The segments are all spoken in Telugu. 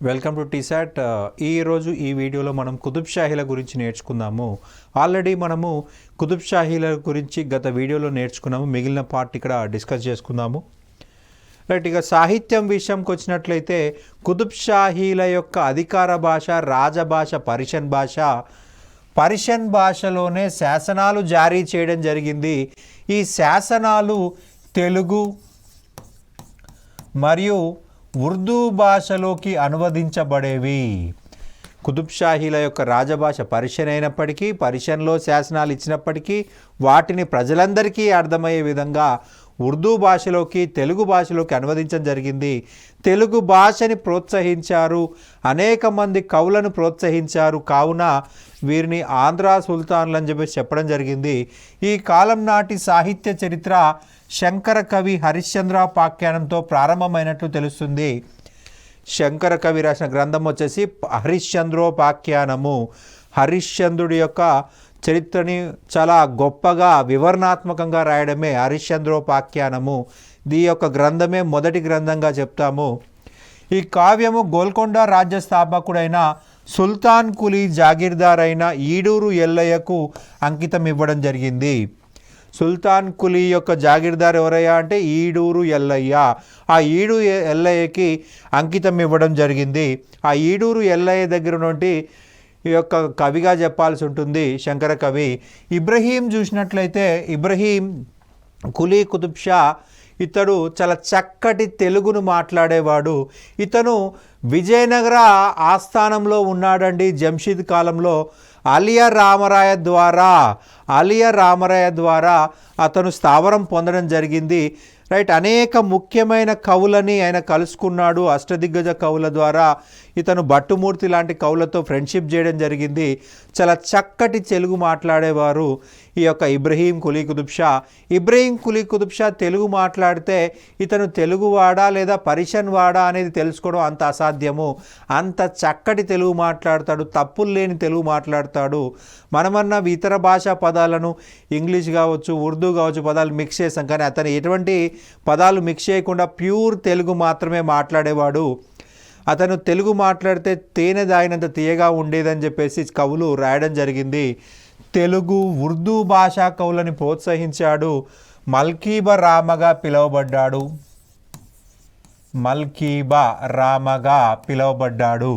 Welcome to T-SAT. ఈరోజు ఈ వీడియోలో మనం కుతుబ్ షాహీల గురించి నేర్చుకుందాము. ఆల్రెడీ మనము కుతుబ్ షాహీల గురించి గత వీడియోలో నేర్చుకున్నాము. మిగిలిన పార్ట్ ఇక్కడ డిస్కస్ చేసుకుందాము. రైట్, ఇక సాహిత్యం విషయంకి వచ్చినట్లయితే కుతుబ్ షాహీల యొక్క అధికార భాష రాజభాష పర్షియన్ భాష. పర్షియన్ భాషలోనే శాసనాలు జారీ చేయడం జరిగింది. ఈ శాసనాలు తెలుగు మరియు ఉర్దూ భాషలోకి అనువదించబడేవి. కుతుబ్ షాహీల యొక్క రాజభాష పర్షియన్ అయినప్పటికీ, పర్షియన్లో శాసనాలు ఇచ్చినప్పటికీ వాటిని ప్రజలందరికీ అర్థమయ్యే విధంగా ఉర్దూ భాషలోకి తెలుగు భాషలోకి అనువదించడం జరిగింది. తెలుగు భాషని ప్రోత్సహించారు, అనేక మంది కవులను ప్రోత్సహించారు. కావున వీరిని ఆంధ్ర సుల్తాన్లు అని చెప్పడం జరిగింది. ఈ కాలం నాటి సాహిత్య చరిత్ర శంకర కవి హరిశ్చంద్రోపాఖ్యానంతో ప్రారంభమైనట్లు తెలుస్తుంది. శంకర కవి రాసిన గ్రంథం వచ్చేసి హరిశ్చంద్రోపాఖ్యానము. హరిశ్చంద్రుడి యొక్క చరిత్రని చాలా గొప్పగా వివరణాత్మకంగా రాయడమే హరిశ్చంద్రోపాఖ్యానము. ఈ యొక్క గ్రంథమే మొదటి గ్రంథంగా చెప్తాము. ఈ కావ్యము గోల్కొండ రాజ్య స్థాపకుడైన సుల్తాన్ కులీ జాగీర్దార్ అయిన ఈడూరు ఎల్లయ్యకు అంకితం ఇవ్వడం జరిగింది. సుల్తాన్ కులీ యొక్క జాగీర్దార్ ఎవరయ్యా అంటే ఈడూరు ఎల్లయ్య. ఆ ఈడూరు ఎల్లయ్యకి అంకితం ఇవ్వడం జరిగింది. ఆ ఈడూరు ఎల్లయ్య దగ్గర నుండి ఈ యొక్క కవిగా చెప్పాల్సి ఉంటుంది శంకర కవి. ఇబ్రహీం చూసినట్లయితే ఇబ్రహీం కులీ కుతుబ్ షా ఇతడు చాలా చక్కటి తెలుగును మాట్లాడేవాడు. ఇతను విజయనగర ఆస్థానంలో ఉన్నాడండి. జంషీద్ కాలంలో అలియా రామరాయ ద్వారా అతను స్థావరం పొందడం జరిగింది. రైట్, అనేక ముఖ్యమైన కవులని ఆయన కలుసుకున్నాడు. అష్టదిగ్గజ కవుల ద్వారా ఇతను భట్టుమూర్తి లాంటి కవులతో ఫ్రెండ్షిప్ చేయడం జరిగింది. చాలా చక్కటి తెలుగు మాట్లాడేవారు ఈ యొక్క ఇబ్రహీం కులీ కుతుబ్ షా. ఇబ్రహీం కులీ కుతుబ్ షా తెలుగు మాట్లాడితే ఇతను తెలుగువాడా లేదా పర్షియన్ వాడా అనేది తెలుసుకోవడం అంత అసాధ్యము. అంత చక్కటి తెలుగు మాట్లాడతాడు, తప్పులు లేని తెలుగు మాట్లాడతాడు. మనమన్నా ఇతర భాషా పదాలను ఇంగ్లీష్ కావచ్చు, ఉర్దూ కావచ్చు పదాలు మిక్స్ చేసాం, కానీ అతను ఎటువంటి పదాలు మిక్స్ చేయకుండా ప్యూర్ తెలుగు మాత్రమే మాట్లాడేవాడు. అతను తెలుగు మాట్లాడితే తేనె దాగినంత తీయగా ఉండేదని చెప్పేసి కవులు రాయడం జరిగింది. తెలుగు ఉర్దూ భాషా కవులని ప్రోత్సహించాడు. మల్కీబ రామగా పిలువబడ్డాడు.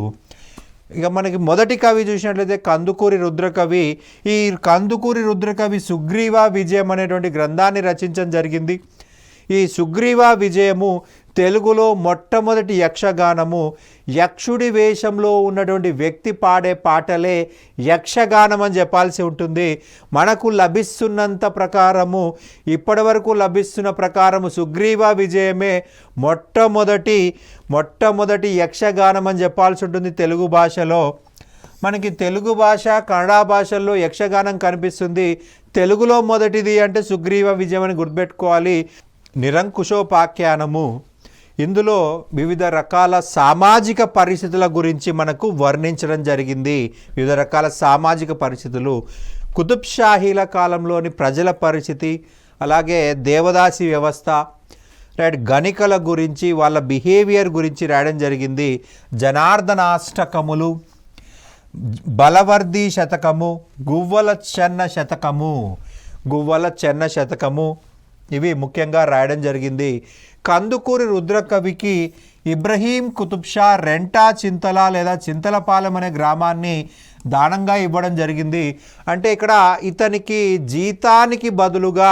ఇక మనకి మొదటి కవి చూసినట్లయితే కందుకూరి రుద్రకవి. ఈ కందుకూరి రుద్రకవి సుగ్రీవ విజయం అనేటువంటి గ్రంథాన్ని రచించడం జరిగింది. ఈ సుగ్రీవ విజయము తెలుగులో మొట్టమొదటి యక్షగానము. యక్షుడి వేషంలో ఉన్నటువంటి వ్యక్తి పాడే పాటలే యక్షగానం అని చెప్పాల్సి ఉంటుంది. మనకు లభిస్తున్నంత ప్రకారము, ఇప్పటి వరకు లభిస్తున్న ప్రకారము సుగ్రీవ విజయమే మొట్టమొదటి యక్షగానం అని చెప్పాల్సి ఉంటుంది తెలుగు భాషలో. మనకి తెలుగు భాష కన్నడ భాషల్లో యక్షగానం కనిపిస్తుంది. తెలుగులో మొదటిది అంటే సుగ్రీవ విజయం అని గుర్తుపెట్టుకోవాలి. నిరంకుశోపాఖ్యానము. ఇందులో వివిధ రకాల సామాజిక పరిస్థితుల గురించి మనకు వర్ణించడం జరిగింది. వివిధ రకాల సామాజిక పరిస్థితులు, కుతుబ్ షాహీల కాలంలోని ప్రజల పరిస్థితి, అలాగే దేవదాసి వ్యవస్థ, రైట్, గణికల గురించి వాళ్ళ బిహేవియర్ గురించి రాయడం జరిగింది. జనార్దనాష్టకములు, బలవర్ధి శతకము, గువ్వల చెన్న శతకము ఇవి ముఖ్యంగా రాయడం జరిగింది. కందుకూరి రుద్రకవికి ఇబ్రహీం కుతుబ్ షా రెంటా చింతల లేదా చింతలపాలెం అనే గ్రామాన్ని దానంగా ఇవ్వడం జరిగింది. అంటే ఇక్కడ ఇతనికి జీతానికి బదులుగా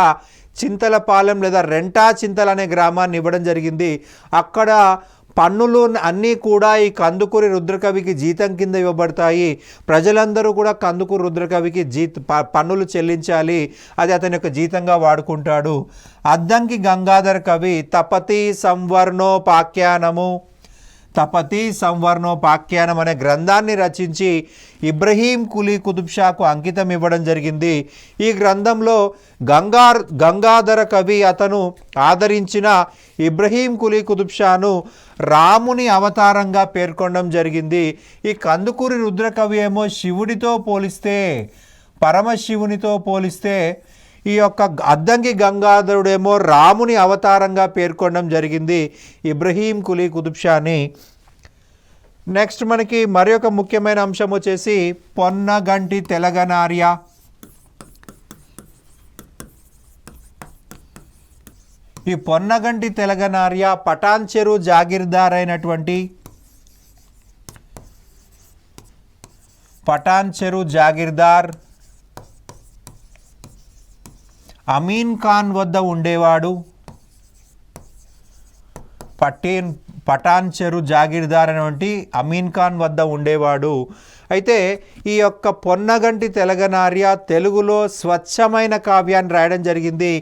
చింతలపాలెం లేదా రెంటా చింతల అనే గ్రామాన్ని ఇవ్వడం జరిగింది. అక్కడ పన్నులు అన్నీ కూడా ఈ కందుకూరి రుద్రకవికి జీతం కింద ఇవ్వబడతాయి. ప్రజలందరూ కూడా కందుకూరి రుద్రకవికి పన్నులు చెల్లించాలి. అది అతని యొక్క జీతంగా వాడుకుంటాడు. అద్దంకి గంగాధర కవి తపతి సంవర్ణోపాఖ్యానం అనే గ్రంథాన్ని రచించి ఇబ్రహీం కులీ కుతుబ్ షాకు అంకితం ఇవ్వడం జరిగింది. ఈ గ్రంథంలో గంగాధర కవి అతను ఆదరించిన ఇబ్రహీం కులీ కుతుబ్ షాను రాముని అవతారంగా పేర్కొనడం జరిగింది. ఈ కందుకూరి రుద్రకవి ఏమో పరమశివునితో పోలిస్తే ఈ యొక్క అద్దంకి గంగాధరుడేమో రాముని అవతారంగా పేర్కొనడం జరిగింది ఇబ్రహీం కులీ కుతుబ్ షాని. నెక్స్ట్ మనకి మరి ఒక ముఖ్యమైన అంశం వచ్చేసి పొన్నగంటి తెలగనార్య. ఈ పొన్నగంటి తెలగనార్య పటాన్ చెరు జాగీర్దార్ అయినటువంటి పటాన్ చెరు జాగీర్దార్ అమీన్ ఖాన్ వద్ద ఉండేవాడు. పటాన్ చెరు జాగీర్దార్ అనేటువంటి అమీన్ ఖాన్ వద్ద ఉండేవాడు. అయితే ఈ యొక్క పొన్నగంటి తెలగనార్య తెలుగులో స్వచ్ఛమైన కావ్యాన్ని రాయడం జరిగింది.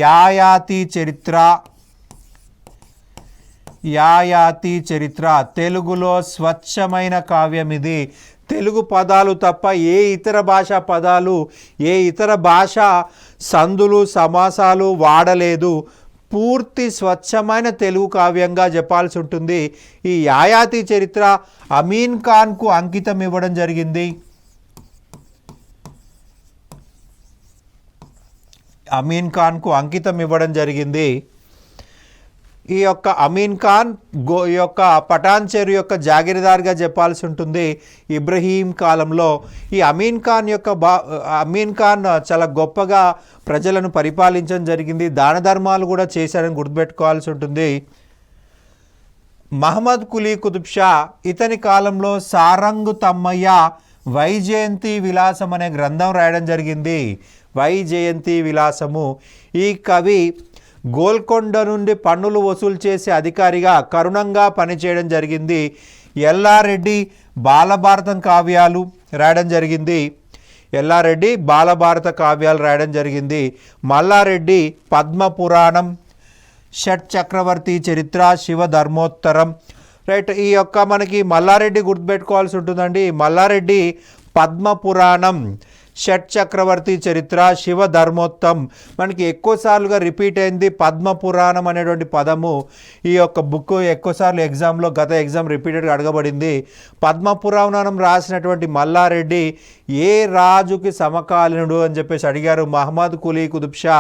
యాయాతి చరిత్ర. యాయాతి చరిత్ర తెలుగులో స్వచ్ఛమైన కావ్యం ఇది. తెలుగు పదాలు తప్ప ఏ ఇతర భాషా పదాలు, ఏ ఇతర భాష సందులు సమాసాలు వాడలేదు. పూర్తి స్వచ్ఛమైన తెలుగు కావ్యంగా చెప్పాల్సి ఉంటుంది. ఈ యాయాతి చరిత్ర అమీన్ ఖాన్కు అంకితం ఇవ్వడం జరిగింది. అమీన్ ఖాన్కు అంకితం ఇవ్వడం జరిగింది. ఈ యొక్క అమీన్ ఖాన్ ఈ యొక్క పటాన్ చెరు యొక్క జాగీర్దార్గా చెప్పాల్సి ఉంటుంది. ఇబ్రహీం కాలంలో ఈ అమీన్ ఖాన్ చాలా గొప్పగా ప్రజలను పరిపాలించడం జరిగింది. దాన ధర్మాలు కూడా చేశారని గుర్తుపెట్టుకోవాల్సి ఉంటుంది. మహమ్మద్ కులీ కుతుబ్ షా ఇతని కాలంలో సారంగు తమ్మయ్య వైజయంతి విలాసం అనే గ్రంథం రాయడం జరిగింది. వైజయంతి విలాసము. ఈ కవి గోల్కొండ నుండి పన్నులు వసూలు చేసే అధికారిగా కరుణంగా పనిచేయడం జరిగింది. ఎల్లారెడ్డి బాలభారతం కావ్యాలు రాయడం జరిగింది. ఎల్లారెడ్డి బాలభారత కావ్యాలు రాయడం జరిగింది. మల్లారెడ్డి పద్మపురాణం, షట్ చక్రవర్తి చరిత్ర, శివ ధర్మోత్తరం. రైట్, ఈ యొక్క మనకి మల్లారెడ్డి గుర్తుపెట్టుకోవాల్సి ఉంటుందండి. మల్లారెడ్డి పద్మపురాణం, షట్ చక్రవర్తి చరిత్ర, శివ ధర్మోత్తం. మనకి ఎక్కువసార్లుగా రిపీట్ అయింది పద్మపురాణం అనేటువంటి పదము. ఈ యొక్క బుక్ ఎక్కువసార్లు గత ఎగ్జామ్ రిపీటెడ్గా అడగబడింది. పద్మపురాణం రాసినటువంటి మల్లారెడ్డి ఏ రాజుకి సమకాలీనుడు అని చెప్పేసి అడిగారు. మహమ్మద్ కులీ కుతుబ్ షా.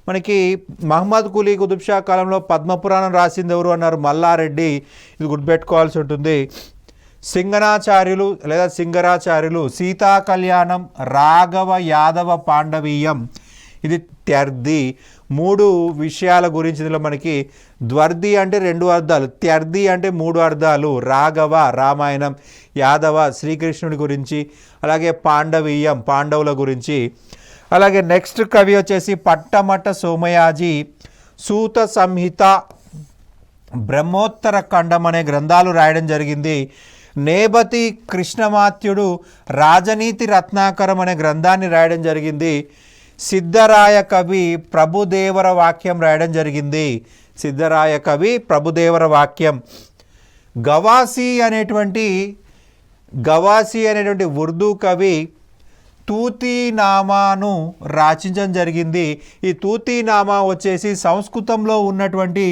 మనకి మహమ్మద్ కులీ కుతుబ్ షా కాలంలో పద్మపురాణం రాసింది ఎవరు అన్నారు? మల్లారెడ్డి. ఇది గుర్తుపెట్టుకోవాల్సి ఉంటుంది. సింగనాచార్యులు లేదా సింగరాచార్యులు సీతా కళ్యాణం, రాఘవ యాదవ పాండవీయం. ఇది త్యర్థి. 3 విషయాల గురించి ఇందులో మనకి ద్వర్ది అంటే 2 అర్థాలు, త్యర్థి అంటే 3 అర్థాలు. రాఘవ రామాయణం, యాదవ శ్రీకృష్ణుడి గురించి, అలాగే పాండవీయం పాండవుల గురించి. అలాగే నెక్స్ట్ కవి వచ్చేసి పట్టమట సోమయాజి సూత సంహిత, బ్రహ్మోత్తర ఖండం అనే గ్రంథాలు రాయడం జరిగింది. నేబతి కృష్ణమాత్యుడు రాజనీతి రత్నాకరం అనే గ్రంథాన్ని రాయడం జరిగింది. సిద్ధరాయ కవి ప్రభుదేవర వాక్యం రాయడం జరిగింది. సిద్ధరాయ కవి ప్రభుదేవర వాక్యం. గవాసి అనేటువంటి ఉర్దూ కవి తూతీనామాను రచించడం జరిగింది. ఈ తూతీనామా వచ్చేసి సంస్కృతంలో ఉన్నటువంటి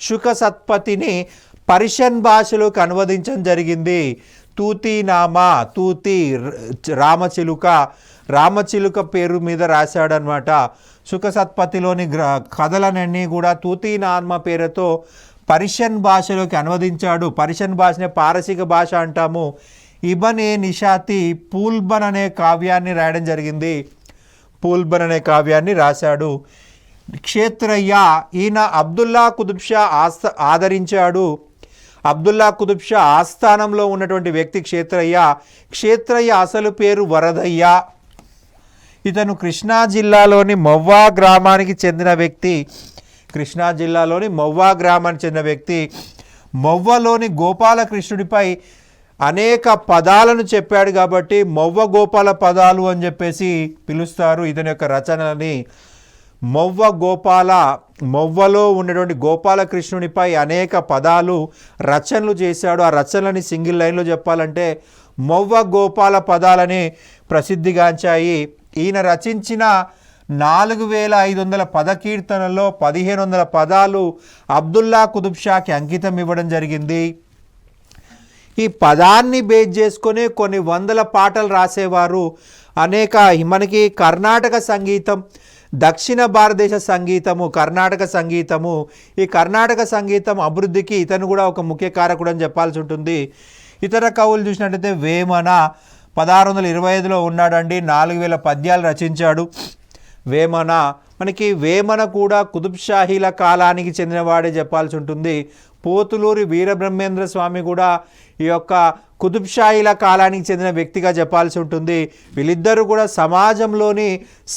శుకసత్పతిని పర్షియన్ భాషలోకి అనువదించడం జరిగింది. తూతీనామా, తూతి రామచిలుక పేరు మీద రాశాడనమాట. శుకసత్పతిలోని కథలనన్నీ కూడా తూతీనామా పేరుతో పర్షియన్ భాషలోకి అనువదించాడు. పర్షియన్ భాషనే పారసీక భాష అంటాము. ఇబన్-ఏ నిషాతి పూల్బన్ అనే కావ్యాన్ని రాయడం జరిగింది. పూల్బన్ అనే కావ్యాన్ని రాశాడు. క్షేత్రయ్య, ఈయన అబ్దుల్లా కుతుబ్ షా ఆదరించాడు. అబ్దుల్లా కుతుబ్ షా ఆస్థానంలో ఉన్నటువంటి వ్యక్తి క్షేత్రయ్య అసలు పేరు వరదయ్య. ఇతను కృష్ణా జిల్లాలోని మొవ్వా గ్రామానికి చెందిన వ్యక్తి. మొవ్వలోని గోపాలకృష్ణుడిపై అనేక పదాలను చెప్పాడు కాబట్టి మొవ్వ గోపాల పదాలు అని చెప్పేసి పిలుస్తారు ఇతని యొక్క రచనలని. మొవ్వలో ఉన్నటువంటి గోపాలకృష్ణునిపై అనేక పదాలు రచనలు చేశాడు. ఆ రచనలని సింగిల్ లైన్లో చెప్పాలంటే మొవ్వ గోపాల పదాలని ప్రసిద్ధిగాంచాయి. ఈయన రచించిన 4500 పదకీర్తనల్లో 1500 పదాలు అబ్దుల్లా కుతుబ్ షాకి అంకితం ఇవ్వడం జరిగింది. ఈ పదాన్ని బేస్ చేసుకొని కొన్ని వందల పాటలు రాసేవారు. మనకి కర్ణాటక సంగీతం, దక్షిణ భారతదేశ సంగీతము, కర్ణాటక సంగీతము, ఈ కర్ణాటక సంగీతం అభివృద్ధికి ఇతను కూడా ఒక ముఖ్య కారకుడు అని చెప్పాల్సి ఉంటుంది. ఇతర కవులు చూసినట్టయితే వేమన 1625లో ఉన్నాడండి, 4000 పద్యాలు రచించాడు వేమన. మనకి వేమన కూడా కుతుబ్షాహీల కాలానికి చెందినవాడే చెప్పాల్సి ఉంటుంది. పోతులూరి వీరబ్రహ్మేంద్ర స్వామి కూడా ఈ యొక్క కుతుబ్షాహీల కాలానికి చెందిన వ్యక్తిగా చెప్పాల్సి ఉంటుంది. వీళ్ళిద్దరూ కూడా సమాజంలోని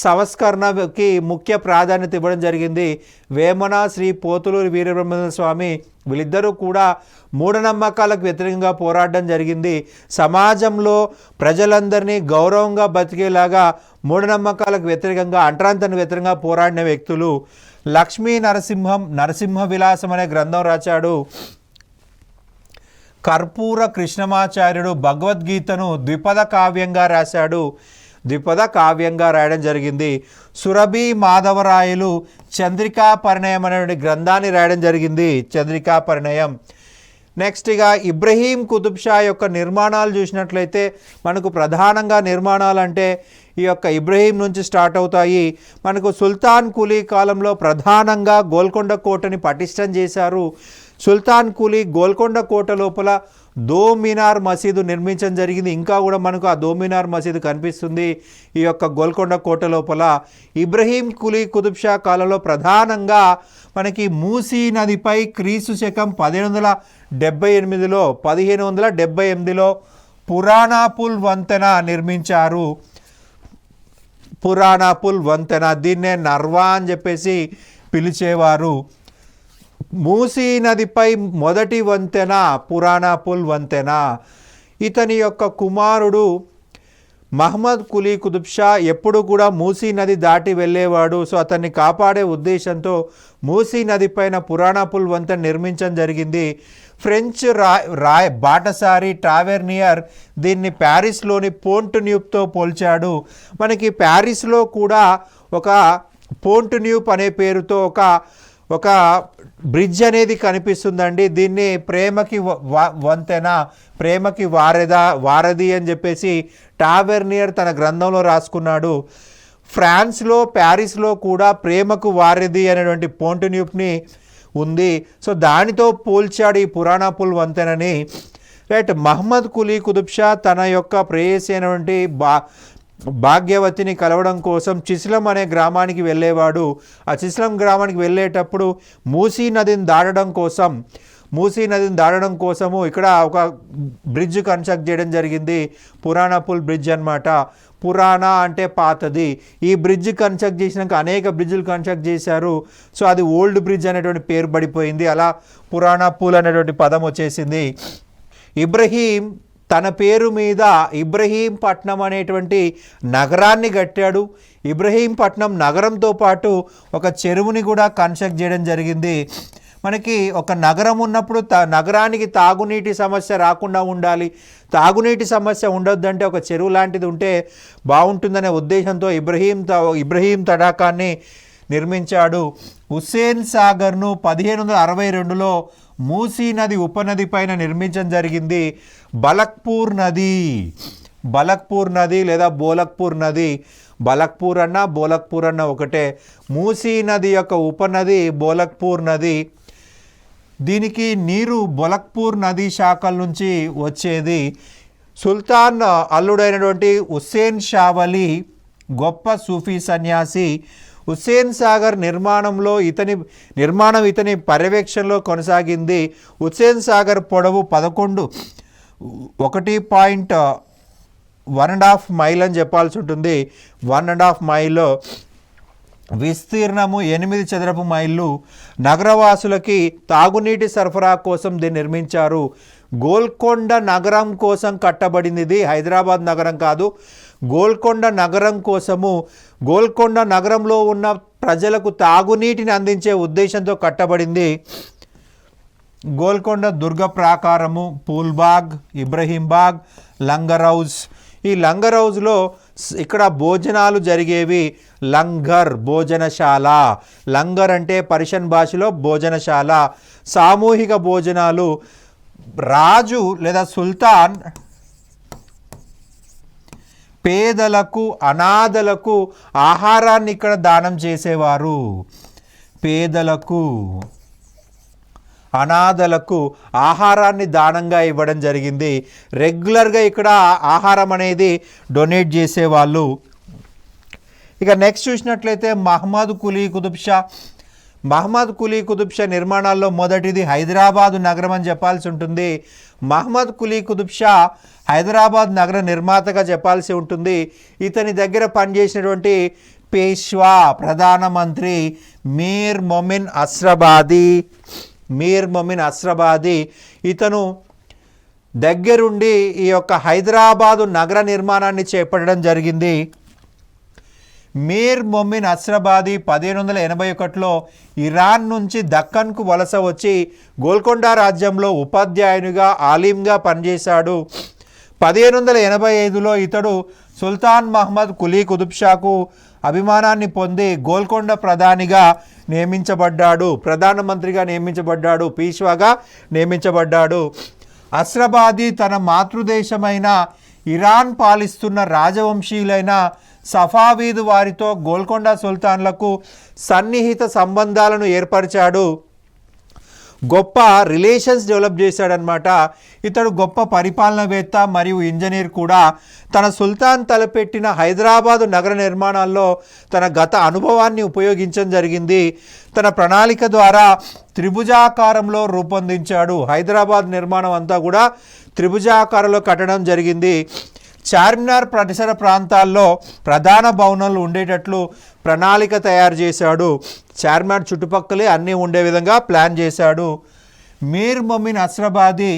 సంస్కరణకి ముఖ్య ప్రాధాన్యత ఇవ్వడం జరిగింది. వేమన, శ్రీ పోతులూరి వీరబ్రహ్మేంద్ర స్వామి వీళ్ళిద్దరూ కూడా మూఢనమ్మకాలకు వ్యతిరేకంగా పోరాడడం జరిగింది. సమాజంలో ప్రజలందరినీ గౌరవంగా బతికేలాగా మూఢనమ్మకాలకు వ్యతిరేకంగా, అంటరాంతకు వ్యతిరేకంగా పోరాడిన వ్యక్తులు. లక్ష్మీ నరసింహ విలాసం అనే గ్రంథం రాశాడు. కర్పూర కృష్ణమాచార్యుడు భగవద్గీతను ద్విపద కావ్యంగా రాశాడు. ద్విపద కావ్యంగా రాయడం జరిగింది. సురభి మాధవరాయలు చంద్రికా పరిణయం అనే గ్రంథాన్ని రాయడం జరిగింది. చంద్రికా పరిణయం. నెక్స్ట్ ఇక ఇబ్రహీం కుతుబ్ షా యొక్క నిర్మాణాలు చూసినట్లయితే మనకు ప్రధానంగా నిర్మాణాలు అంటే ఈ యొక్క ఇబ్రహీం నుంచి స్టార్ట్ అవుతాయి. మనకు సుల్తాన్ కులీ కాలంలో ప్రధానంగా గోల్కొండ కోటని పటిష్టం చేశారు. సుల్తాన్ కులీ గోల్కొండ కోట లోపల దోమినార్ మసీదు నిర్మించడం జరిగింది. ఇంకా కూడా మనకు ఆ దోమినార్ మసీదు కనిపిస్తుంది ఈ యొక్క గోల్కొండ కోట లోపల. ఇబ్రహీం కులీ కుతుబ్ షా కాలంలో ప్రధానంగా మనకి మూసీ నదిపై క్రీస్తు శకం 1578లో పురాణాపుల్ వంతెన నిర్మించారు. పురాణాపుల్ వంతెన, దీన్నే నర్వా అని చెప్పేసి పిలిచేవారు. మూసీ నదిపై మొదటి వంతెన పురాణాపుల్ వంతెన. ఇతని యొక్క కుమారుడు మహమ్మద్ కులీ కుతుబ్ షా ఎప్పుడు కూడా మూసీ నది దాటి వెళ్ళేవాడు. సో అతన్ని కాపాడే ఉద్దేశంతో మూసీ నది పైన పురాణాపుల్ వంతెన నిర్మించడం జరిగింది. ఫ్రెంచ్ బాటసారి ట్రావెర్నియర్ దీన్ని ప్యారిస్లోని పోంట్ న్యూప్తో పోల్చాడు. మనకి ప్యారిస్లో కూడా ఒక పోంట్ న్యూప్ అనే పేరుతో ఒక బ్రిడ్జ్ అనేది కనిపిస్తుందండి. దీన్ని ప్రేమకి వంతెన, ప్రేమకి వారధి అని చెప్పేసి ట్రావెర్నియర్ తన గ్రంథంలో రాసుకున్నాడు. ఫ్రాన్స్లో ప్యారిస్లో కూడా ప్రేమకు వారధి అనేటువంటి పోంట్ న్యూప్ని ఉంది. సో దానితో పోల్చాడు ఈ పురాణాపుల్ వంతెనని. రైట్. మహమ్మద్ కులీ కుతుబ్ షా తన యొక్క ప్రేయసి అయినటువంటి భాగ్యవతిని కలవడం కోసం చిస్లం అనే గ్రామానికి వెళ్ళేవాడు. ఆ చిస్లం గ్రామానికి వెళ్ళేటప్పుడు మూసీ నదిని దాటడం కోసము ఇక్కడ ఒక బ్రిడ్జ్ కన్స్ట్రక్ట్ చేయడం జరిగింది. పురాణాపుల్ బ్రిడ్జ్ అన్నమాట. పురాణ అంటే పాతది. ఈ బ్రిడ్జ్ కన్స్ట్రక్ట్ చేసినాక అనేక బ్రిడ్జ్లు కన్స్ట్రక్ట్ చేశారు. సో అది ఓల్డ్ బ్రిడ్జ్ అనేటువంటి పేరు పడిపోయింది. అలా పురాణాపుల్ అనేటువంటి పదం వచ్చేసింది. ఇబ్రహీం తన పేరు మీద ఇబ్రహీంపట్నం అనేటువంటి నగరాన్ని కట్టాడు. ఇబ్రహీంపట్నం నగరంతో పాటు ఒక చెరువుని కూడా కన్స్ట్రక్ట్ చేయడం జరిగింది. మనకి ఒక నగరం ఉన్నప్పుడు నగరానికి తాగునీటి సమస్య రాకుండా ఉండాలి. తాగునీటి సమస్య ఉండొద్దంటే ఒక చెరువు లాంటిది ఉంటే బాగుంటుందనే ఉద్దేశంతో ఇబ్రహీం తడాకాన్ని నిర్మించాడు. హుస్సేన్ సాగర్ను 1562లో మూసీ నది ఉపనది పైన నిర్మించడం జరిగింది. బలక్పూర్ నది లేదా బోలక్పూర్ నది, బలక్పూర్ అన్న బోలక్పూర్ అన్న ఒకటే. మూసీ నది యొక్క ఉపనది బోలక్పూర్ నది. దీనికి నీరు బోలక్పూర్ నది శాఖల నుంచి వచ్చేది. సుల్తాన్ అల్లుడైనటువంటి హుస్సేన్ షావలి గొప్ప సూఫీ సన్యాసి. హుస్సేన్ సాగర్ నిర్మాణం ఇతని పర్యవేక్షణలో కొనసాగింది. హుస్సేన్ సాగర్ పొడవు 1.5 మైల్ అని చెప్పాల్సి ఉంటుంది. 1.5 మైల్. విస్తీర్ణము 8 చదరపు మైళ్ళు. నగరవాసులకి తాగునీటి సరఫరా కోసం దీన్ని నిర్మించారు. గోల్కొండ నగరం కోసం కట్టబడింది. ఇది హైదరాబాద్ నగరం కాదు. గోల్కొండ నగరం కోసము, గోల్కొండ నగరంలో ఉన్న ప్రజలకు తాగునీటిని అందించే ఉద్దేశంతో కట్టబడింది. గోల్కొండ దుర్గ ప్రాకారము, పూల్బాగ్, ఇబ్రహీంబాగ్, లంగర్ హౌస్. ఈ లంగర్ హౌస్లో ఇక్కడ భోజనాలు జరిగేవి. లంగర్ భోజనశాల. లంగర్ అంటే పర్షియన్ భాషలో భోజనశాల. సామూహిక భోజనాలు. రాజు లేదా సుల్తాన్ పేదలకు అనాథలకు ఆహారాన్ని ఇక్కడ దానం చేసేవారు. పేదలకు అనాథలకు ఆహారాన్ని దానంగా ఇవ్వడం జరిగింది. రెగ్యులర్గా ఇక్కడ ఆహారం అనేది డొనేట్ చేసేవాళ్ళు. ఇక నెక్స్ట్ చూసినట్లయితే మహమ్మద్ కులీ కుతుబ్ షా. మహమ్మద్ కులీ కుతుబ్ షా నిర్మాణాల్లో మొదటిది హైదరాబాదు నగరం అని చెప్పాల్సి ఉంటుంది. మహమ్మద్ కులీ కుతుబ్ షా హైదరాబాద్ నగర నిర్మాతగా చెప్పాల్సి ఉంటుంది. ఇతని దగ్గర పనిచేసినటువంటి పేష్వా ప్రధానమంత్రి మీర్ మొమిన్ అస్రాబాదీ. మీర్ మొమిన్ అస్రాబాదీ ఇతను దగ్గరుండి ఈ యొక్క హైదరాబాదు నగర నిర్మాణాన్ని చేపట్టడం జరిగింది. మీర్ మొమిన్ అస్రాబాదీ 1581లో ఇరాన్ నుంచి దక్కన్కు వలస వచ్చి గోల్కొండ రాజ్యంలో ఉపాధ్యాయునిగా ఆలింగా పనిచేశాడు. 1585లో ఇతడు సుల్తాన్ మహమ్మద్ కులీ కుతుబ్ షాకు అభిమానాన్ని పొంది గోల్కొండ ప్రధానమంత్రిగా నియమించబడ్డాడు. పీష్వాగా నియమించబడ్డాడు. అస్రాబాదీ తన మాతృదేశమైన ఇరాన్ పాలిస్తున్న రాజవంశీయులైన సఫావీద్ వారితో గోల్కొండ సుల్తాన్లకు సన్నిహిత సంబంధాలను ఏర్పరిచాడు. గొప్ప రిలేషన్స్ డెవలప్ చేశాడనమాట. ఇతడు గొప్ప పరిపాలనవేత్త మరియు ఇంజనీర్ కూడా. తన సుల్తాన్ తలపెట్టిన హైదరాబాదు నగర నిర్మాణాల్లో తన గత అనుభవాన్ని ఉపయోగించడం జరిగింది. తన ప్రణాళిక ద్వారా త్రిభుజాకారంలో రూపొందించాడు. హైదరాబాద్ నిర్మాణం అంతా కూడా త్రిభుజాకారంలో కట్టడం జరిగింది. చార్మినార్ పరిసర ప్రాంతాల్లో ప్రధాన భవనాలు ఉండేటట్లు ప్రణాళిక తయారు చేశాడు. చార్మినార్ చుట్టుపక్కలే అన్నీ ఉండే విధంగా ప్లాన్ చేశాడు. మీర్ మొమిన్ అస్రాబాదీ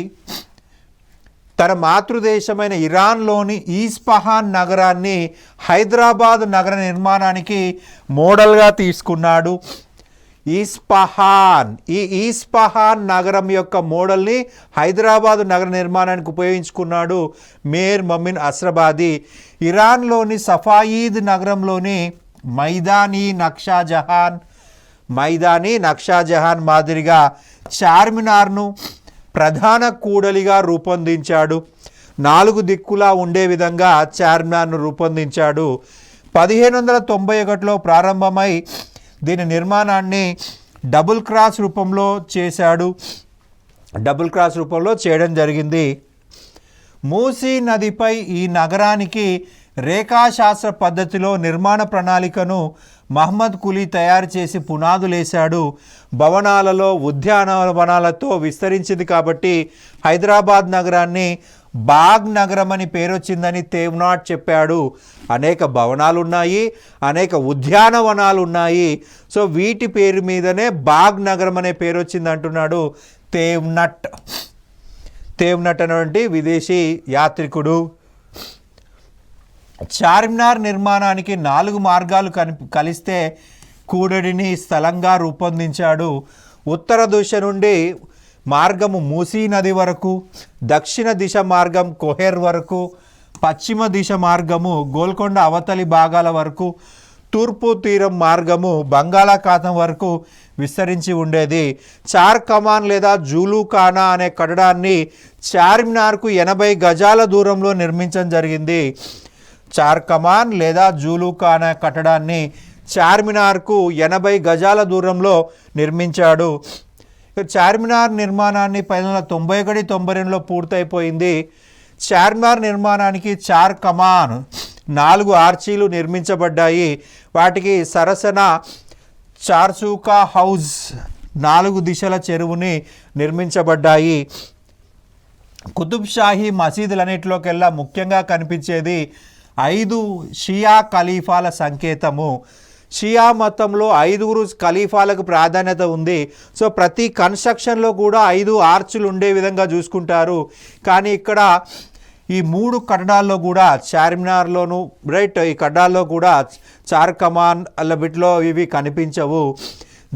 తన మాతృదేశమైన ఇరాన్లోని ఈస్ఫహాన్ నగరాన్ని హైదరాబాద్ నగర నిర్మాణానికి మోడల్గా తీసుకున్నాడు. ఈస్ఫహాన్ నగరం యొక్క మోడల్ని హైదరాబాదు నగర నిర్మాణానికి ఉపయోగించుకున్నాడు మీర్ మొమిన్ అస్రాబాదీ. ఇరాన్లోని సఫాయీద్ నగరంలోని మైదానీ నక్షాజహాన్ మాదిరిగా చార్మినార్ను ప్రధాన కూడలిగా రూపొందించాడు. 4 దిక్కులా ఉండే విధంగా చార్మినార్ను రూపొందించాడు. 1591లో ప్రారంభమై దీని నిర్మాణాన్ని డబుల్ క్రాస్ రూపంలో చేయడం జరిగింది. మూసీ నదిపై ఈ నగరానికి రేఖాశాస్త్ర పద్ధతిలో నిర్మాణ ప్రణాళికను మహమ్మద్ కులీ తయారు చేసి పునాదులేశాడు. భవనాలలో ఉద్యానవనాలతో విస్తరించింది కాబట్టి హైదరాబాద్ నగరాన్ని బాగ్ నగరం అని పేరు వచ్చిందని తేవ్నాట్ చెప్పాడు. అనేక భవనాలు ఉన్నాయి, అనేక ఉద్యానవనాలు ఉన్నాయి. సో వీటి పేరు మీదనే బాగ్ నగరం అనే పేరు వచ్చింది అంటున్నాడు తేవ్నట్ అనేటువంటి విదేశీ యాత్రికుడు. చార్మినార్ నిర్మాణానికి 4 మార్గాలు కలిస్తే కూడడిని స్థలంగా రూపొందించాడు. ఉత్తర దిశ నుండి మార్గము మూసీ నది వరకు, దక్షిణ దిశ మార్గం కోహెర్ వరకు, పశ్చిమ దిశ మార్గము గోల్కొండ అవతలి భాగాల వరకు, తూర్పు తీరం మార్గము బంగాళాఖాతం వరకు విస్తరించి ఉండేది. చార్ కమాన్ లేదా జూలుఖానా అనే కట్టడాన్ని చార్మినార్కు 80 గజాల దూరంలో నిర్మించడం జరిగింది. చార్ కమాన్ లేదా జూలుఖానా కట్టడాన్ని చార్మినార్కు 80 గజాల దూరంలో నిర్మించాడు. చార్మినార్ నిర్మాణాన్ని 1991-92లో పూర్తయిపోయింది. చార్మినార్ నిర్మాణానికి చార్ కమాన్ 4 ఆర్చీలు నిర్మించబడ్డాయి. వాటికి సరసన చార్సూకా హౌజ్ 4 దిశల చెరువుని నిర్మించబడ్డాయి. కుతుబ్ షాహీ మసీదులన్నిటిలోకెల్లా ముఖ్యంగా కనిపించేది 5 షియా ఖలీఫాల సంకేతము. షియా మతంలో 5 ఖలీఫాలకు ప్రాధాన్యత ఉంది. సో ప్రతి కన్స్ట్రక్షన్లో కూడా 5 ఆర్చులు ఉండే విధంగా చూసుకుంటారు. కానీ ఇక్కడ ఈ 3 కట్టడాల్లో కూడా చార్మినార్లోను ఈ కట్టడాల్లో కూడా చార్ కమాన్ అల్లబిట్లో ఇవి కనిపించవు.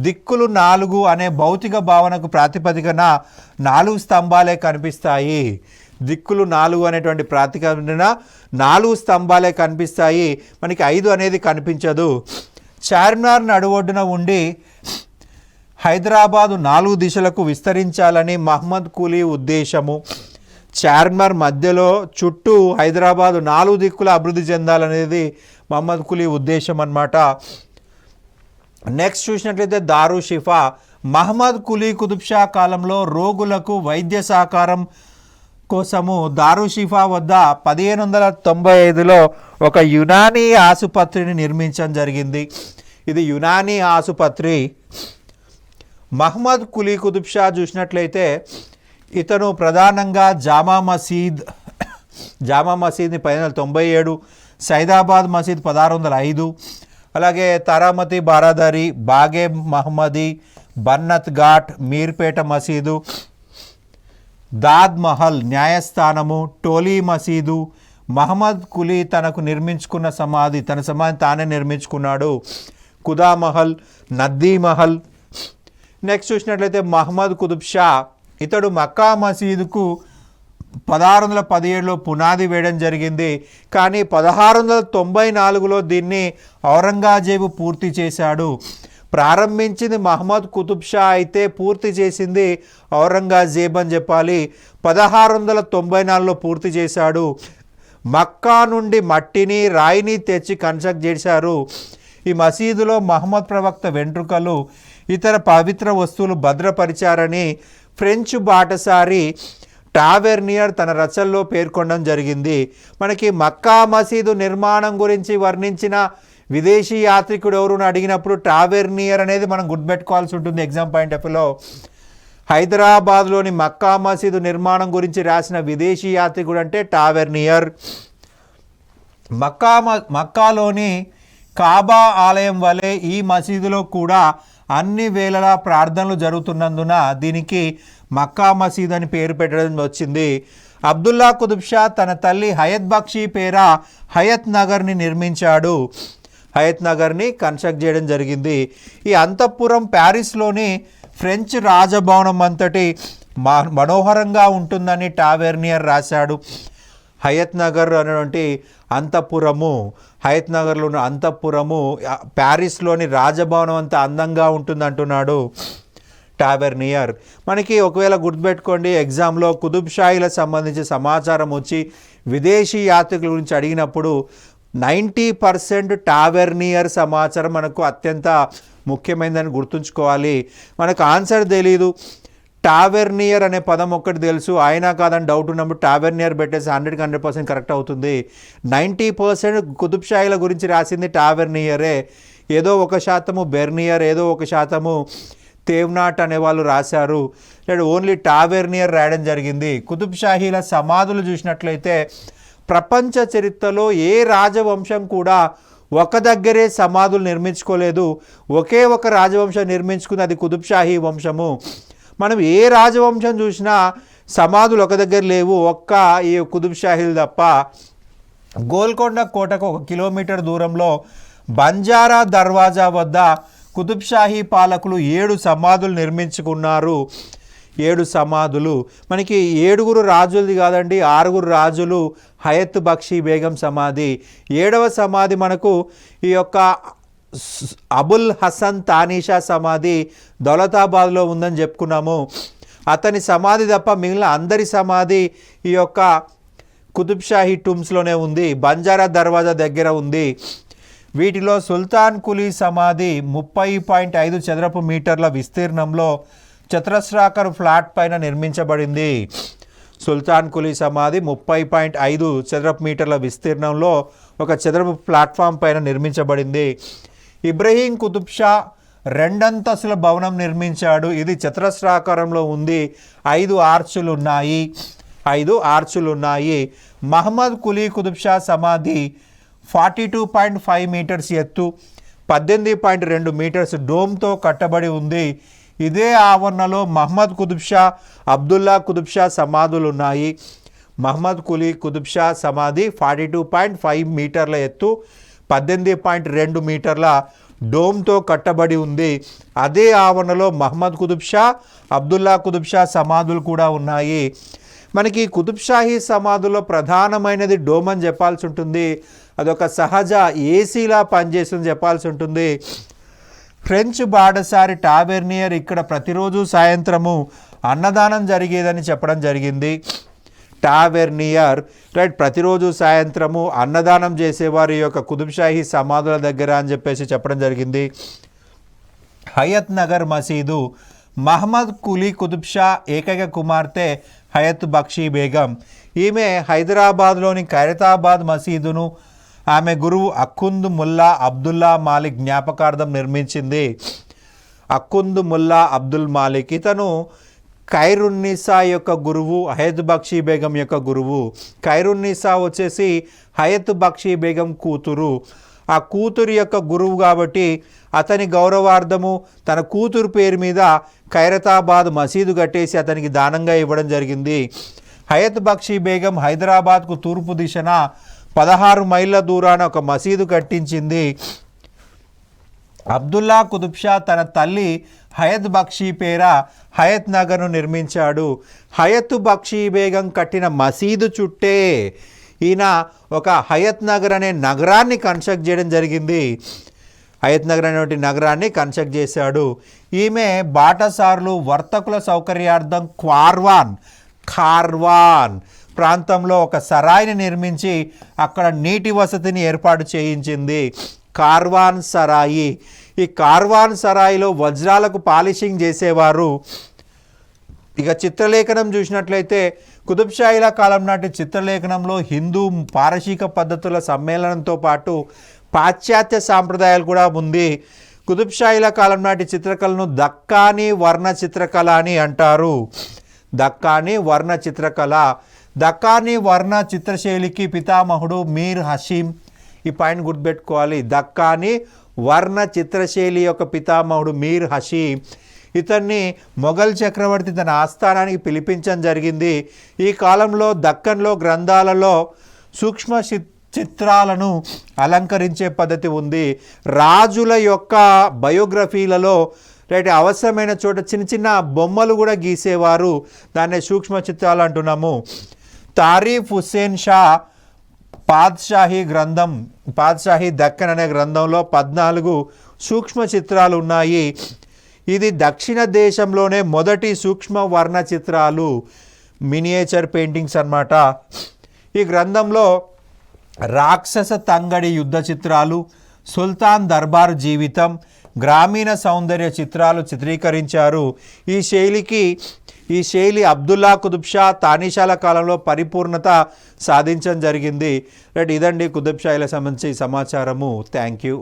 దిక్కులు 4 అనే భౌతిక భావనకు ప్రాతిపదికన 4 స్తంభాలే కనిపిస్తాయి. దిక్కులు 4 అనేటువంటి ప్రాతిపదికన 4 స్తంభాలే కనిపిస్తాయి. మనకి 5 అనేది కనిపించదు. చార్మినార్ నడువొడ్డున ఉండి హైదరాబాదు 4 దిశలకు విస్తరించాలని మహమ్మద్ కులీ ఉద్దేశము. చార్మర్ మధ్యలో చుట్టూ హైదరాబాదు 4 దిక్కుల అభివృద్ధి చెందాలనేది మహమ్మద్ కులీ ఉద్దేశం అన్నమాట. నెక్స్ట్ చూసినట్లయితే దారు షిఫా. మహమ్మద్ కులీ కుతుబ్ షా కాలంలో రోగులకు వైద్య సహకారం కోసము దారు షిఫా వద్ద 1595లో ఒక యునానీ ఆసుపత్రిని నిర్మించడం జరిగింది. ఇది యునానీ ఆసుపత్రి. మహమ్మద్ కులీ కుతుబ్ షా చూసినట్లయితే ఇతను ప్రధానంగా జామా మసీద్ని 1597, సైదాబాద్ మసీద్ 1605, అలాగే తరామతి బారాదరి, బాగే మహమ్మదీ, బన్నత్ ఘాట్, మీర్పేట మసీదు, దాద్ మహల్ న్యాయస్థానము, టోలీ మసీదు. మహమ్మద్ కులీ తనకు నిర్మించుకున్న సమాధి, తన సమాధి తానే నిర్మించుకున్నాడు. కుదా మహల్, నద్దీ మహల్. నెక్స్ట్ చూసినట్లయితే మహమ్మద్ కుతుబ్ షా ఇతడు మక్కా మసీదుకు 1617లో పునాది వేయడం జరిగింది. కానీ 1694లో దీన్ని ఔరంగజేబు పూర్తి చేశాడు. ప్రారంభించింది మహమ్మద్ కుతుబ్ షా అయితే పూర్తి చేసింది ఔరంగజేబ్ అని చెప్పాలి. 1694లో పూర్తి చేశాడు. మక్కా నుండి మట్టిని రాయిని తెచ్చి కన్స్ట్రక్ట్ చేశారు. ఈ మసీదులో మహమ్మద్ ప్రవక్త వెంట్రుకలు ఇతర పవిత్ర వస్తువులు భద్రపరిచారని ఫ్రెంచ్ బాటసారి టావెర్నియర్ తన రచనలో పేర్కొనడం జరిగింది. మనకి మక్కా మసీదు నిర్మాణం గురించి వర్ణించిన విదేశీ యాత్రికుడు ఎవరు అడిగినప్పుడు టావెర్నియర్ అనేది మనం గుర్తుపెట్టుకోవాల్సి ఉంటుంది ఎగ్జామ్ పాయింట్ ఆఫ్ వ్యూలో. హైదరాబాద్లోని మక్కా మసీదు నిర్మాణం గురించి రాసిన విదేశీ యాత్రికుడు అంటే టావెర్నియర్. మక్కాలోని కాబా ఆలయం వలె ఈ మసీదులో కూడా అన్ని వేళలా ప్రార్థనలు జరుగుతున్నందున దీనికి మక్కా మసీద్ అని పేరు పెట్టడం వచ్చింది. అబ్దుల్లా కుతుబ్ షా తన తల్లి హయత్ బక్షి పేర హయత్ నగర్ని నిర్మించాడు. హయత్ నగర్ని కన్స్ట్రక్ట్ చేయడం జరిగింది. ఈ అంతఃపురం ప్యారిస్లోని ఫ్రెంచ్ రాజభవనం అంతటి మనోహరంగా ఉంటుందని టావెర్నియర్ రాశాడు. హయత్ నగర్ అనేటువంటి అంతఃపురము, హయత్ నగర్లో ఉన్న అంతఃపురము ప్యారిస్లోని రాజభవనం అంత అందంగా ఉంటుంది అంటున్నాడు టావెర్నియర్. మనకి ఒకవేళ గుర్తుపెట్టుకోండి, ఎగ్జామ్లో కుతుబ్ షాహీలకు సంబంధించి సమాచారం వచ్చి విదేశీ యాత్రికుల గురించి అడిగినప్పుడు 90% టావెర్నియర్ సమాచారం మనకు అత్యంత ముఖ్యమైనదని గుర్తుంచుకోవాలి. మనకు ఆన్సర్ తెలీదు, టావెర్నియర్ అనే పదం ఒక్కటి తెలుసు, అయినా కాదని డౌట్ ఉన్నప్పుడు టావెర్నియర్ పెట్టేసి 100% కరెక్ట్ అవుతుంది. 90% కుతుబ్ షాహీల గురించి రాసింది టావెర్నియరే. ఏదో 1% బెర్నియర్, ఏదో 1% తేవ్నాట్ అనేవాళ్ళు రాశారు. లేదా ఓన్లీ టావెర్నియర్ రాయడం జరిగింది. కుతుబ్ షాహీల సమాధులు చూసినట్లయితే ప్రపంచ చరిత్రలో ఏ రాజవంశం కూడా ఒక దగ్గరే సమాధులు నిర్మించుకోలేదు. ఒకే ఒక రాజవంశం నిర్మించుకుంది, అది కుతుబ్ షాహీ వంశము. మనం ఏ రాజవంశం చూసినా సమాధులు ఒక దగ్గర లేవు, ఒక్క ఈ కుతుబ్ షాహీలు తప్ప. గోల్కొండ కోటకు 1 కిలోమీటర్ దూరంలో బంజారా దర్వాజా వద్ద కుతుబ్ షాహీ పాలకులు 7 సమాధులు నిర్మించుకున్నారు. 7 సమాధులు. మనకి 7 రాజులది కాదండి, 6 రాజులు హయత్ బక్షి బేగం సమాధి. 7వ సమాధి మనకు ఈ యొక్క అబుల్ హసన్ తానీషా సమాధి దౌలతాబాద్లో ఉందని చెప్పుకున్నాము. అతని సమాధి తప్ప మిగిలిన అందరి సమాధి ఈ యొక్క కుతుబ్ షాహీ టుమ్స్లోనే ఉంది, బంజారా దర్వాజా దగ్గర ఉంది. వీటిలో సుల్తాన్ కులీ సమాధి 30.5 చదరపు మీటర్ల విస్తీర్ణంలో చతురస్రాకార ఫ్లాట్ పైన నిర్మించబడింది. సుల్తాన్ కులీ సమాధి 30.5 చదరపు మీటర్ల విస్తీర్ణంలో ఒక చదరపు ప్లాట్ఫామ్ పైన నిర్మించబడింది. ఇబ్రహీం కుతుబ్ షా 2 అంతస్తుల భవనం నిర్మించాడు. ఇది చతురస్రాకారంలో ఉంది. 5 ఆర్చులు ఉన్నాయి. మహమ్మద్ కులీ కుతుబ్ షా సమాధి 42.5 మీటర్స్ ఎత్తు, 18.2 మీటర్స్ డోమ్తో కట్టబడి ఉంది. ఇదే ఆవరణలో మహమ్మద్ కుతుబ్ షా, అబ్దుల్లా కుతుబ్ షా సమాధులు ఉన్నాయి. మహమ్మద్ కులీ కుతుబ్ షా సమాధి 42.5 మీటర్ల ఎత్తు, 18.2 మీటర్ల డోమ్తో కట్టబడి ఉంది. అదే ఆవరణలో మహమ్మద్ కుతుబ్ షా, అబ్దుల్లా కుతుబ్ షా సమాధులు కూడా ఉన్నాయి. మనకి కుతుబ్ షాహీ సమాధుల్లో ప్రధానమైనది డోమ్ అని చెప్పాల్సి ఉంటుంది. అదొక సహజ ఏసీలా పనిచేస్తుంది చెప్పాల్సి ఉంటుంది. ఫ్రెంచ్ బాటసారి టావెర్నియర్ ఇక్కడ ప్రతిరోజు సాయంత్రము అన్నదానం జరిగేదని చెప్పడం జరిగింది. టావెర్నియర్, రైట్, ప్రతిరోజు సాయంత్రము అన్నదానం చేసేవారి యొక్క కుతుబ్షాహీ సమాధుల దగ్గర అని చెప్పేసి చెప్పడం జరిగింది. హయత్ నగర్ మసీదు, మహమ్మద్ కులీ కుతుబ్ షా ఏకైక కుమార్తె హయత్ బక్షీ బేగం. ఈమె హైదరాబాద్లోని ఖైరతాబాద్ మసీదును ఆమె గురువు అక్కుంద్ ముల్లా అబ్దుల్లా మాలిక్ జ్ఞాపకార్థం నిర్మించింది. అక్కుంద్ ముల్లా అబ్దుల్ మాలిక్ ఇతను ఖైరున్నిసా యొక్క గురువు, హయత్ బక్షీ బేగం యొక్క గురువు. ఖైరున్నిసా వచ్చేసి హయత్ బక్షీ బేగం కూతురు. ఆ కూతురు యొక్క గురువు కాబట్టి అతని గౌరవార్థము తన కూతురు పేరు మీద ఖైరతాబాద్ మసీదు కట్టేసి అతనికి దానంగా ఇవ్వడం జరిగింది. హయత్ బక్షీ బేగం హైదరాబాద్కు తూర్పు దిశన 16 మైళ్ళ దూరాన ఒక మసీదు కట్టించింది. అబ్దుల్లా కుతుబ్ షా తన తల్లి హయత్ బక్షీ పేర హయత్ నగర్ను నిర్మించాడు. హయత్ బక్షీ బేగం కట్టిన మసీదు చుట్టే ఈయన ఒక హయత్ నగర్ అనే నగరాన్ని కన్స్ట్రక్ట్ చేయడం జరిగింది. హయత్ నగర్ అనేటువంటి నగరాన్ని కన్స్ట్రక్ట్ చేశాడు. ఈమె బాటసార్లు వర్తకుల సౌకర్యార్థం ఖార్వాన్ ప్రాంతంలో ఒక సరాయిని నిర్మించి అక్కడ నీటి వసతిని ఏర్పాటు చేయించింది. కార్వాన్ సరాయి. ఈ కార్వాన్ సరాయిలో వజ్రాలకు పాలిషింగ్ చేసేవారు. ఇక చిత్రలేఖనం చూసినట్లయితే కుతుబ్షాహీల కాలం నాటి చిత్రలేఖనంలో హిందూ పారశీక పద్ధతుల సమ్మేళనంతో పాటు పాశ్చాత్య సాంప్రదాయాలు కూడా ఉంది. కుతుబ్షాహీల కాలం నాటి చిత్రకళను దక్కానీ వర్ణ చిత్రకళ అని అంటారు. దక్కానీ వర్ణ చిత్రకళ. దక్కానీ వర్ణ చిత్రశైలికి పితామహుడు మీర్ హషీం. ఈ పాయింట్ గుర్తుపెట్టుకోవాలి. దక్కానీ వర్ణ చిత్రశైలి యొక్క పితామహుడు మీర్ హషీం. ఇతన్ని మొఘల్ చక్రవర్తి తన ఆస్థానానికి పిలిపించడం జరిగింది. ఈ కాలంలో దక్కన్లో గ్రంథాలలో సూక్ష్మ చిత్రాలను అలంకరించే పద్ధతి ఉంది. రాజుల యొక్క బయోగ్రఫీలలో అవసరమైన చోట చిన్న చిన్న బొమ్మలు కూడా గీసేవారు. దాన్ని సూక్ష్మ చిత్రాలు అంటున్నాము. తారీఫ్ హుస్సేన్ షా పాద్షాహీ గ్రంథం, పాద్షాహీ దక్కన్ అనే గ్రంథంలో 14 సూక్ష్మ చిత్రాలు ఉన్నాయి. ఇది దక్షిణ దేశంలోనే మొదటి సూక్ష్మ వర్ణ చిత్రాలు, మినియేచర్ పెయింటింగ్స్ అన్నమాట. ఈ గ్రంథంలో రాక్షస తంగడి యుద్ధ చిత్రాలు, సుల్తాన్ దర్బార్ జీవితం, గ్రామీణ సౌందర్య చిత్రాలు చిత్రీకరించారు. ఈ శైలి అబ్దుల్లా కుతుబ్ షా తానీషాల కాలంలో పరిపూర్ణత సాధించడం జరిగింది. రైట్, ఇదండి కుతుబ్ షాహీల సంబంధించి సమాచారము. Thank you.